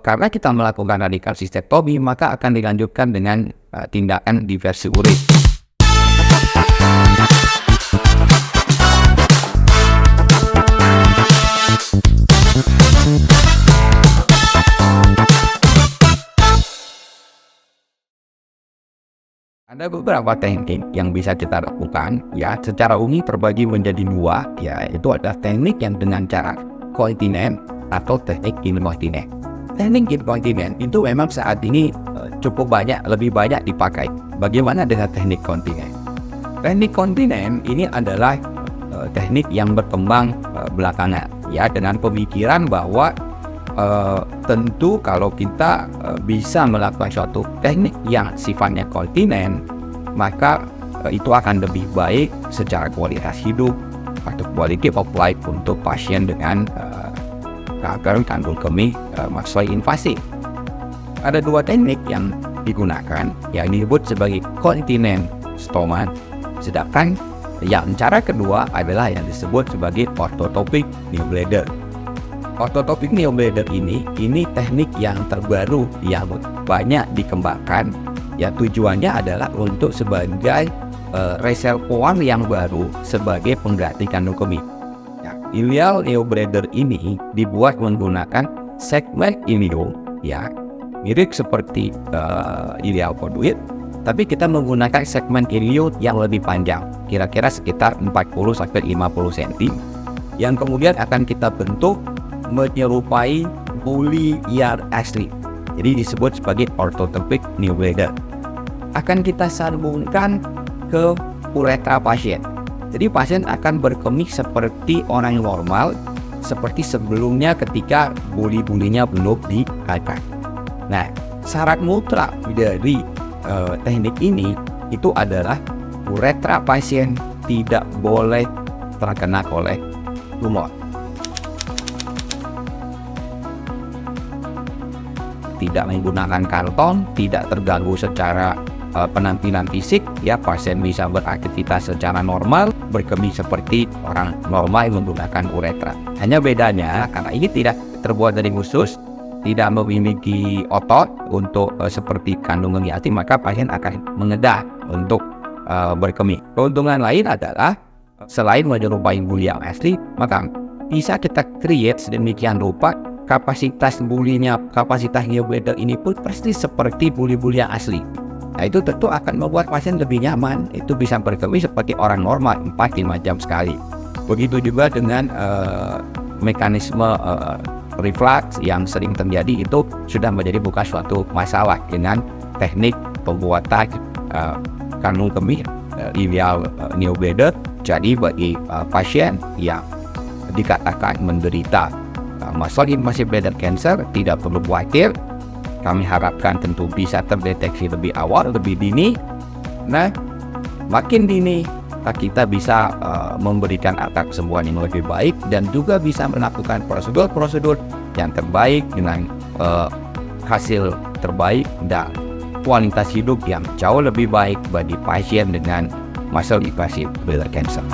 karena kita melakukan radikal sistektomi, maka akan dilanjutkan dengan tindakan diversi urin. Ada beberapa teknik yang bisa kita lakukan, ya, secara umum terbagi menjadi dua, ya, itu adalah teknik yang dengan cara kontinen atau teknik inkontinen. Teknik inkontinen itu memang saat ini cukup banyak, lebih banyak dipakai. Bagaimana dengan teknik kontinen? Teknik kontinen ini adalah teknik yang berkembang belakangan, ya, dengan pemikiran bahwa tentu kalau kita bisa melakukan suatu teknik yang sifatnya kontinen, maka itu akan lebih baik secara kualitas hidup atau quality of life untuk pasien dengan kanker kandung kemih maksud invasif. Ada dua teknik yang digunakan yang disebut sebagai kontinen stoma, sedangkan yang cara kedua adalah yang disebut sebagai orthotopic neobladder. Orthotopic neobladder ini teknik yang terbaru yang banyak dikembangkan. Ya, tujuannya adalah untuk sebagai reservoir yang baru sebagai pengganti kandung kemih. Ya, ileal neobladder ini dibuat menggunakan segmen ilio, ya, mirip seperti ileal conduit, tapi kita menggunakan segmen ilio yang lebih panjang, kira-kira sekitar 40-50 cm, yang kemudian akan kita bentuk menyerupai buli yang asli. Jadi disebut sebagai orthotopic neobladder. Akan kita sambungkan ke uretra pasien. Jadi pasien akan berkemih seperti orang normal, seperti sebelumnya ketika buli-bulinya belum diangkat. Nah, syarat mutlak dari teknik ini itu adalah uretra pasien tidak boleh terkena oleh tumor. Tidak menggunakan karton, tidak terganggu secara penampilan fisik, ya, pasien bisa beraktivitas secara normal, berkemih seperti orang normal menggunakan uretra. Hanya bedanya karena ini tidak terbuat dari usus, tidak memiliki otot untuk seperti kandung kemih asli, maka pasien akan mengedah untuk berkemih. Keuntungan lain adalah selain menyerupai buli yang asli, maka bisa kita create sedemikian rupa kapasitas bulinya, kapasitas neobladder ini pun pasti seperti buli-buli yang asli. Nah, itu tentu akan membuat pasien lebih nyaman. Itu bisa berkemih seperti orang normal 4-5 jam sekali. Begitu juga dengan mekanisme reflux yang sering terjadi, itu sudah menjadi bukan suatu masalah dengan teknik pembuatan kandung kemih ileal neobladder. Jadi bagi pasien yang dikatakan menderita masalah invasive bladder cancer, tidak perlu khawatir. Kami harapkan tentu bisa terdeteksi lebih awal, lebih dini. Nah, makin dini kita bisa memberikan angka kesembuhan yang lebih baik dan juga bisa melakukan prosedur-prosedur yang terbaik dengan hasil terbaik dan kualitas hidup yang jauh lebih baik bagi pasien dengan masalah invasive bladder cancer.